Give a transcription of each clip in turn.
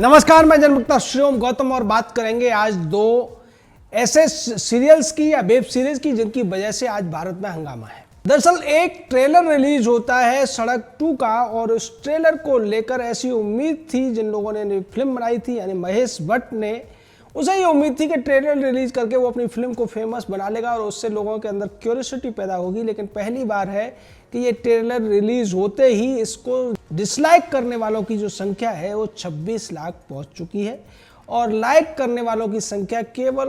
नमस्कार, मैं जनमुक्ता शिवम गौतम और बात करेंगे आज दो ऐसे सीरियल्स की या वेब सीरीज की जिनकी वजह से आज भारत में हंगामा है। दरअसल एक ट्रेलर रिलीज होता है सड़क 2 का और उस ट्रेलर को लेकर ऐसी उम्मीद थी जिन लोगों ने फिल्म बनाई थी यानी महेश भट्ट ने, उसे ये उम्मीद थी कि ट्रेलर रिलीज करके वो अपनी फिल्म को फेमस बना लेगा और उससे लोगों के अंदर क्यूरियोसिटी पैदा होगी। लेकिन पहली बार है कि ये ट्रेलर रिलीज होते ही इसको डिसलाइक करने वालों की जो संख्या है वो 26 लाख पहुंच चुकी है और लाइक करने वालों की संख्या केवल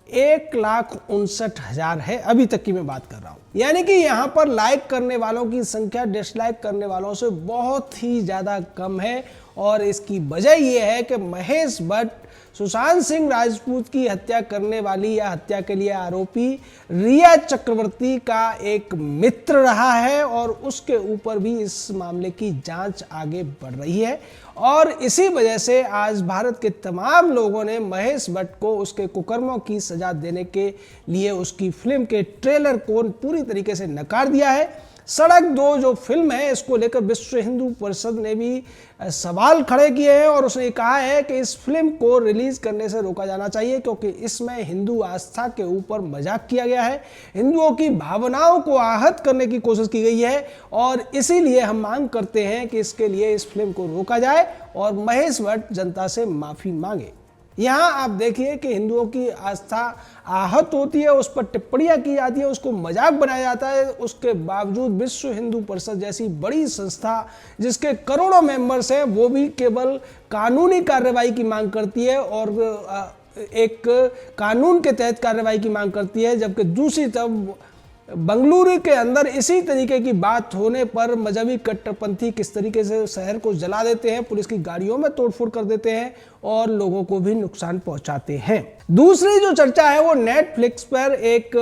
1,59,000 है। अभी तक की मैं बात कर रहा हूं, यानी कि यहां पर लाइक करने वालों की संख्या डिसलाइक करने वालों से बहुत ही ज्यादा कम है। और इसकी वजह यह है कि महेश भट्ट सुशांत सिंह राजपूत की हत्या करने वाली या हत्या के लिए आरोपी रिया चक्रवर्ती का एक मित्र रहा है और उसके ऊपर भी इस मामले की जांच आगे बढ़ रही है। और इसी वजह से आज भारत के तमाम लोगों ने महेश भट्ट को उसके कुकर्मों की सजा देने के लिए उसकी फिल्म के ट्रेलर को पूरी तरीके से नकार दिया है। सड़क 2 जो फिल्म है इसको लेकर विश्व हिंदू परिषद ने भी सवाल खड़े किए हैं और उसने कहा है कि इस फिल्म को रिलीज करने से रोका जाना चाहिए क्योंकि इसमें हिंदू आस्था के ऊपर मजाक किया गया है, हिंदुओं की भावनाओं को आहत करने की कोशिश की गई है और इसीलिए हम मांग करते हैं कि इसके लिए इस फिल्म को रोका जाए और महेश भट्ट जनता से माफी मांगे। यहाँ आप देखिए कि हिंदुओं की आस्था आहत होती है, उस पर टिप्पणियां की जाती है, उसको मजाक बनाया जाता है। उसके बावजूद विश्व हिंदू परिषद जैसी बड़ी संस्था जिसके करोड़ों मेंबर्स हैं वो भी केवल कानूनी कार्रवाई की मांग करती है और एक कानून के तहत कार्रवाई की मांग करती है, जबकि दूसरी तरफ बंगलुरु के अंदर इसी तरीके की बात होने पर मजहबी कट्टरपंथी किस तरीके से शहर को जला देते हैं, पुलिस की गाड़ियों में तोड़फोड़ कर देते हैं और लोगों को भी नुकसान पहुंचाते हैं। दूसरी जो चर्चा है वो नेटफ्लिक्स पर एक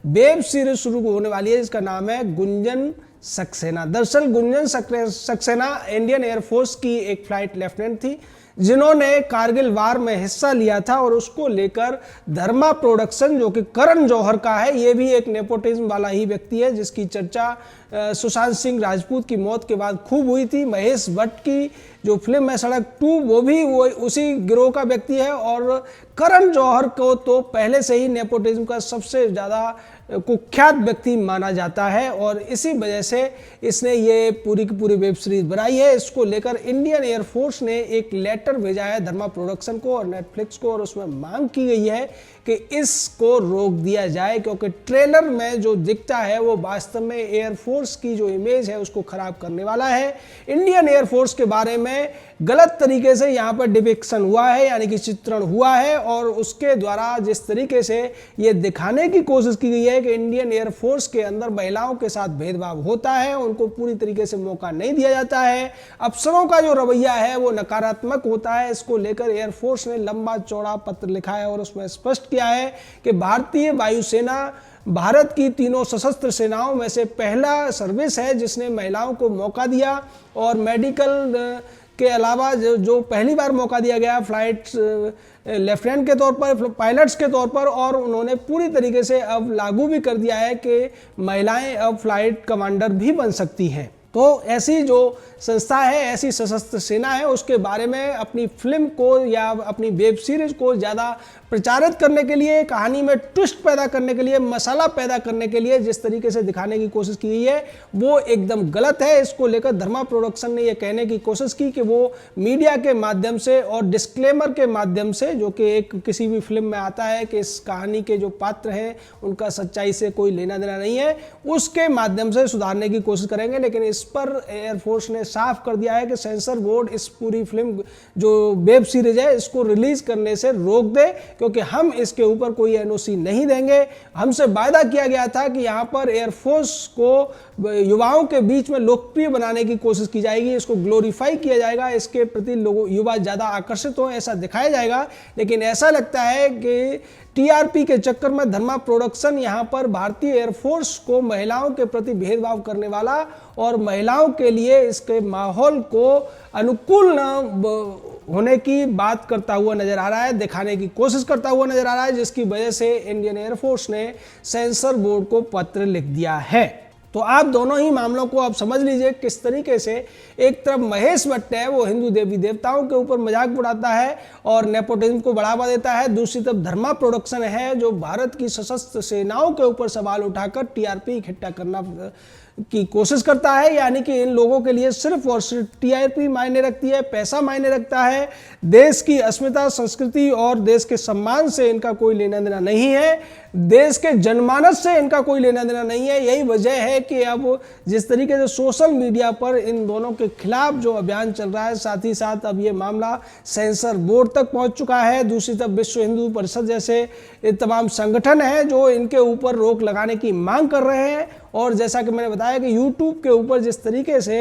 वेब सीरीज शुरू होने वाली है जिसका नाम है गुंजन सक्सेना। दरअसल गुंजन सक्सेना इंडियन एयरफोर्स की एक फ्लाइट लेफ्टिनेंट थी जिन्होंने कारगिल वार में हिस्सा लिया था और उसको लेकर धर्मा प्रोडक्शन जो कि करण जौहर का है, ये भी एक नेपोटिज्म वाला ही व्यक्ति है जिसकी चर्चा सुशांत सिंह राजपूत की मौत के बाद खूब हुई थी। महेश भट्ट की जो फिल्म है सड़क 2 वो भी उसी गिरोह का व्यक्ति है और करण जौहर को तो पहले से ही नेपोटिज्म का सबसे ज़्यादा कुख्यात व्यक्ति माना जाता है और इसी वजह से इसने ये पूरी की पूरी वेब सीरीज बनाई है। इसको लेकर इंडियन एयरफोर्स ने एक लेटर भेजा है धर्मा प्रोडक्शन को और नेटफ्लिक्स को और उसमें मांग की गई है कि इसको रोक दिया जाए क्योंकि ट्रेलर में जो दिखता है वो वास्तव में एयरफोर्स की जो इमेज है उसको खराब करने वाला है। इंडियन एयरफोर्स के बारे में गलत तरीके से यहाँ पर डिपिक्शन हुआ है यानी कि चित्रण हुआ है और उसके द्वारा जिस तरीके से ये दिखाने की कोशिश की गई है कि इंडियन एयरफोर्स के अंदर महिलाओं के साथ भेदभाव होता है, उनको पूरी तरीके से मौका नहीं दिया जाता है, अफसरों का जो रवैया है वो नकारात्मक होता है। इसको लेकर एयरफोर्स ने लंबा चौड़ा पत्र लिखा है और उसमें स्पष्ट किया है कि भारतीय वायुसेना भारत की तीनों सशस्त्र सेनाओं में से पहला सर्विस है जिसने महिलाओं को मौका दिया और मेडिकल के अलावा जो पहली बार मौका दिया गया फ्लाइट लेफ्टिनेंट के तौर पर, पायलट्स के तौर पर, और उन्होंने पूरी तरीके से अब लागू भी कर दिया है कि महिलाएं अब फ्लाइट कमांडर भी बन सकती हैं। तो ऐसी जो संस्था है, ऐसी सशस्त्र सेना है, उसके बारे में अपनी फिल्म को या अपनी वेब सीरीज को ज़्यादा प्रचारित करने के लिए, कहानी में ट्विस्ट पैदा करने के लिए, मसाला पैदा करने के लिए जिस तरीके से दिखाने की कोशिश की गई है वो एकदम गलत है। इसको लेकर धर्मा प्रोडक्शन ने यह कहने की कोशिश की कि वो मीडिया के माध्यम से और डिस्क्लेमर के माध्यम से, जो कि एक किसी भी फिल्म में आता है कि इस कहानी के जो पात्र हैं उनका सच्चाई से कोई लेना देना नहीं है, उसके माध्यम से सुधारने की कोशिश करेंगे। लेकिन इस पर एयरफोर्स ने साफ कर दिया है कि सेंसर बोर्ड इस पूरी फिल्म जो वेब सीरीज है इसको रिलीज करने से रोक दे क्योंकि हम इसके ऊपर कोई एनओसी नहीं देंगे। हमसे वायदा किया गया था कि यहाँ पर एयरफोर्स को युवाओं के बीच में लोकप्रिय बनाने की कोशिश की जाएगी, इसको ग्लोरीफाई किया जाएगा, इसके प्रति लोग युवा ज़्यादा आकर्षित हो ऐसा दिखाया जाएगा। लेकिन ऐसा लगता है कि टीआरपी के चक्कर में धर्मा प्रोडक्शन यहाँ पर भारतीय एयरफोर्स को महिलाओं के प्रति भेदभाव करने वाला और महिलाओं के लिए इसके माहौल को अनुकूल न होने की बात करता हुआ नजर आ रहा है, दिखाने की कोशिश करता हुआ नजर आ रहा है, जिसकी वजह से इंडियन एयरफोर्स ने सेंसर बोर्ड को पत्र लिख दिया है। तो आप दोनों ही मामलों को आप समझ लीजिए किस तरीके से एक तरफ महेश भट्ट है वो हिंदू देवी देवताओं के ऊपर मजाक उड़ाता है और नेपोटिज्म को बढ़ावा देता है, दूसरी तरफ धर्मा प्रोडक्शन है जो भारत की सशस्त्र सेनाओं के ऊपर सवाल उठाकर टीआरपी इकट्ठा करना की कोशिश करता है। यानी कि इन लोगों के लिए सिर्फ और सिर्फ टीआरपी मायने रखती है, पैसा मायने रखता है, देश की अस्मिता, संस्कृति और देश के सम्मान से इनका कोई लेना देना नहीं है, देश के जनमानस से इनका कोई लेना देना नहीं है। यही वजह है कि अब जिस तरीके से सोशल मीडिया पर इन दोनों के खिलाफ जो अभियान चल रहा है, साथ ही साथ अब ये मामला सेंसर बोर्ड तक पहुंच चुका है। दूसरी तरफ विश्व हिंदू परिषद जैसे तमाम संगठन हैं जो इनके ऊपर रोक लगाने की मांग कर रहे हैं। और जैसा कि मैंने बताया कि YouTube के ऊपर जिस तरीके से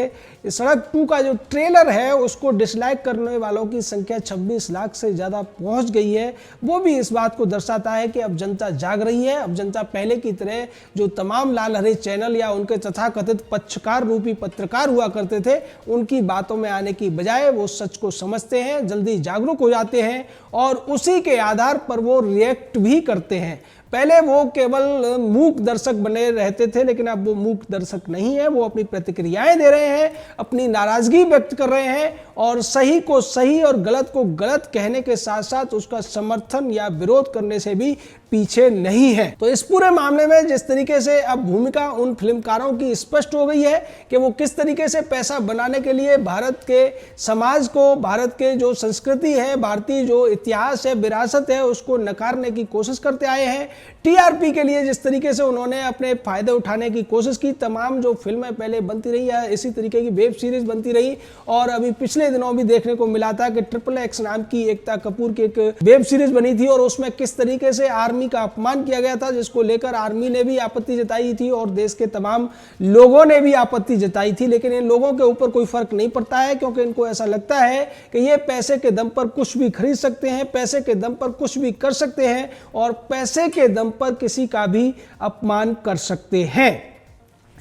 सड़क 2 का जो ट्रेलर है उसको डिसलाइक करने वालों की संख्या 26 लाख से ज़्यादा पहुंच गई है, वो भी इस बात को दर्शाता है कि अब जनता जाग रही है। अब जनता पहले की तरह जो तमाम लाल हरे चैनल या उनके तथाकथित पक्षकार रूपी पत्रकार हुआ करते थे उनकी बातों में आने की बजाय वो सच को समझते हैं, जल्दी जागरूक हो जाते हैं और उसी के आधार पर वो रिएक्ट भी करते हैं। पहले वो केवल मूक दर्शक बने रहते थे लेकिन अब वो मूक दर्शक नहीं है, वो अपनी प्रतिक्रियाएं दे रहे हैं, अपनी नाराजगी व्यक्त कर रहे हैं और सही को सही और गलत को गलत कहने के साथ साथ उसका समर्थन या विरोध करने से भी पीछे नहीं है। तो इस पूरे मामले में जिस तरीके से अब भूमिका उन फिल्मकारों की स्पष्ट हो गई है कि वो किस तरीके से पैसा बनाने के लिए भारत के समाज को, भारत के जो संस्कृति है, भारतीय जो इतिहास है, विरासत है, उसको नकारने की कोशिश करते आए हैं। टीआरपी के लिए जिस तरीके से उन्होंने अपने फायदे उठाने की कोशिश की, तमाम जो फिल्में पहले बनती रही या इसी तरीके की वेब सीरीज बनती रही और अभी पिछले दिनों भी देखने को मिला था कि XXX नाम की एकता कपूर की एक वेब सीरीज बनी थी और उसमें किस तरीके से आर्मी का अपमान किया गया था, जिसको लेकर आर्मी ने भी आपत्ति जताई थी और देश के तमाम लोगों ने भी आपत्ति जताई थी। लेकिन इन लोगों के ऊपर कोई फर्क नहीं पड़ता है क्योंकि इनको ऐसा लगता है कि ये पैसे के दम पर कुछ भी खरीद सकते हैं, पैसे के दम पर कुछ भी कर सकते हैं और पैसे के दम पर किसी का भी अपमान कर सकते हैं।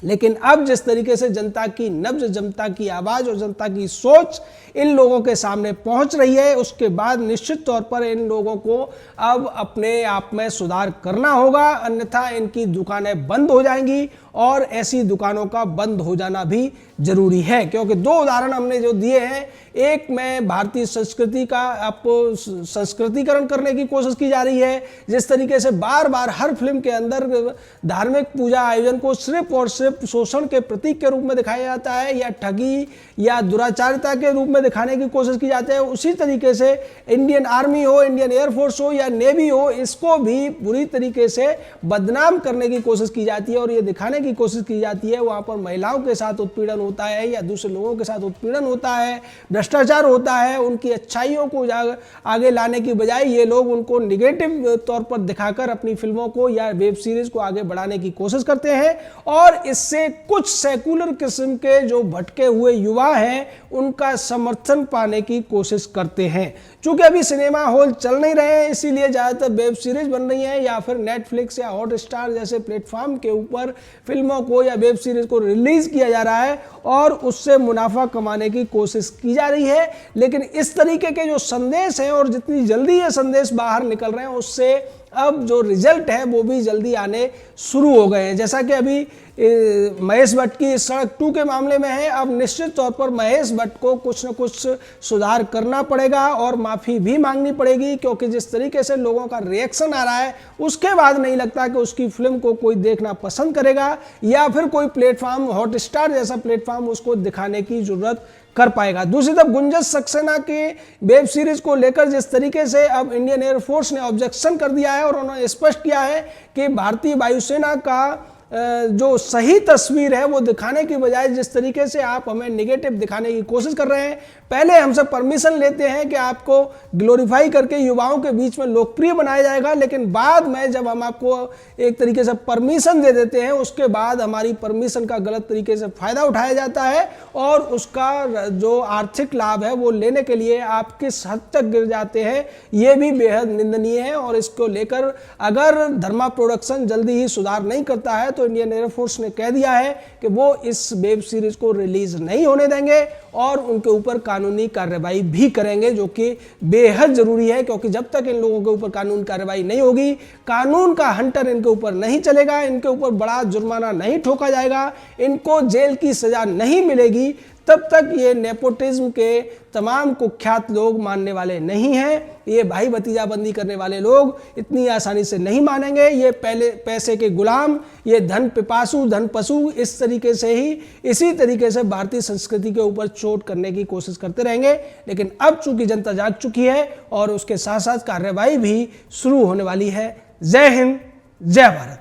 लेकिन अब जिस तरीके से जनता की नब्ज, जनता की आवाज और जनता की सोच इन लोगों के सामने पहुंच रही है, उसके बाद निश्चित तौर पर इन लोगों को अब अपने आप में सुधार करना होगा, अन्यथा इनकी दुकानें बंद हो जाएंगी और ऐसी दुकानों का बंद हो जाना भी जरूरी है। क्योंकि 2 उदाहरण हमने जो दिए हैं, एक में भारतीय संस्कृति का आपको संस्कृतिकरण करने की कोशिश की जा रही है, जिस तरीके से बार बार हर फिल्म के अंदर धार्मिक पूजा आयोजन को सिर्फ और सिर्फ शोषण के प्रतीक के रूप में दिखाया जाता है या ठगी या दुराचारिता के रूप में दिखाने की कोशिश की जाती है। उसी तरीके से इंडियन आर्मी हो, इंडियन एयरफोर्स हो या नेवी हो, इसको भी बुरी तरीके से बदनाम करने की कोशिश की जाती है और ये दिखाने की कोशिश की जाती है वहां पर महिलाओं के साथ उत्पीड़न होता है या दूसरे लोगों के साथ उत्पीड़न होता है, भ्रष्टाचार होता है। उनकी अच्छाइयों को आगे लाने की बजाय ये लोग उनको निगेटिव तौर पर दिखाकर अपनी फिल्मों को या वेब सीरीज को आगे बढ़ाने की कोशिश करते हैं और इससे कुछ सेकुलर किस्म के जो भटके हुए युवा हैं उनका समर्थन पाने की कोशिश करते हैं। चूंकि अभी सिनेमा हॉल चल नहीं रहे हैं इसीलिए ज़्यादातर वेब सीरीज बन रही है या फिर नेटफ्लिक्स या हॉटस्टार जैसे प्लेटफॉर्म के ऊपर फिल्मों को या वेब सीरीज को रिलीज किया जा रहा है और उससे मुनाफा कमाने की कोशिश की जा रही है। लेकिन इस तरीके के जो संदेश हैं और जितनी जल्दी ये संदेश बाहर निकल रहे हैं उससे अब जो रिजल्ट है वो भी जल्दी आने शुरू हो गए हैं। जैसा कि अभी महेश भट्ट की सड़क 2 के मामले में है, अब निश्चित तौर पर महेश भट्ट को कुछ न कुछ सुधार करना पड़ेगा और माफ़ी भी मांगनी पड़ेगी क्योंकि जिस तरीके से लोगों का रिएक्शन आ रहा है उसके बाद नहीं लगता कि उसकी फिल्म को कोई देखना पसंद करेगा या फिर कोई प्लेटफॉर्म, हॉटस्टार जैसा प्लेटफॉर्म उसको दिखाने की जरूरत कर पाएगा। दूसरी तरफ गुंजन सक्सेना के वेब सीरीज को लेकर जिस तरीके से अब इंडियन एयरफोर्स ने ऑब्जेक्शन कर दिया है और उन्होंने स्पष्ट किया है कि भारतीय वायुसेना का जो सही तस्वीर है वो दिखाने की बजाय जिस तरीके से आप हमें नेगेटिव दिखाने की कोशिश कर रहे हैं, पहले हमसे परमिशन लेते हैं कि आपको ग्लोरीफाई करके युवाओं के बीच में लोकप्रिय बनाया जाएगा, लेकिन बाद में जब हम आपको एक तरीके से परमिशन दे देते हैं उसके बाद हमारी परमिशन का गलत तरीके से फायदा उठाया जाता है और उसका जो आर्थिक लाभ है वो लेने के लिए आप किस हद तक गिर जाते हैं ये भी बेहद निंदनीय है। और इसको लेकर अगर धर्मा प्रोडक्शन जल्दी ही सुधार नहीं करता है तो इंडियन एयरफोर्स ने कह दिया है कि वो इस वेब सीरीज को रिलीज नहीं होने देंगे और उनके ऊपर कानूनी कार्रवाई भी करेंगे, जो कि बेहद जरूरी है, क्योंकि जब तक इन लोगों के ऊपर कानूनी कार्रवाई नहीं होगी, कानून का हंटर इनके ऊपर नहीं चलेगा, इनके ऊपर बड़ा जुर्माना नहीं ठोका जाएगा, इनको जेल की सजा नहीं मिलेगी, तब तक ये नेपोटिज्म के तमाम कुख्यात लोग मानने वाले नहीं हैं। ये भाई भतीजाबंदी करने वाले लोग इतनी आसानी से नहीं मानेंगे। ये पहले पैसे के गुलाम, ये धन पिपासु, धन पशु, इस तरीके से ही, इसी तरीके से भारतीय संस्कृति के ऊपर चोट करने की कोशिश करते रहेंगे। लेकिन अब चूंकि जनता जाग चुकी है और उसके साथ साथ कार्रवाई भी शुरू होने वाली है। जय हिंद, जय भारत।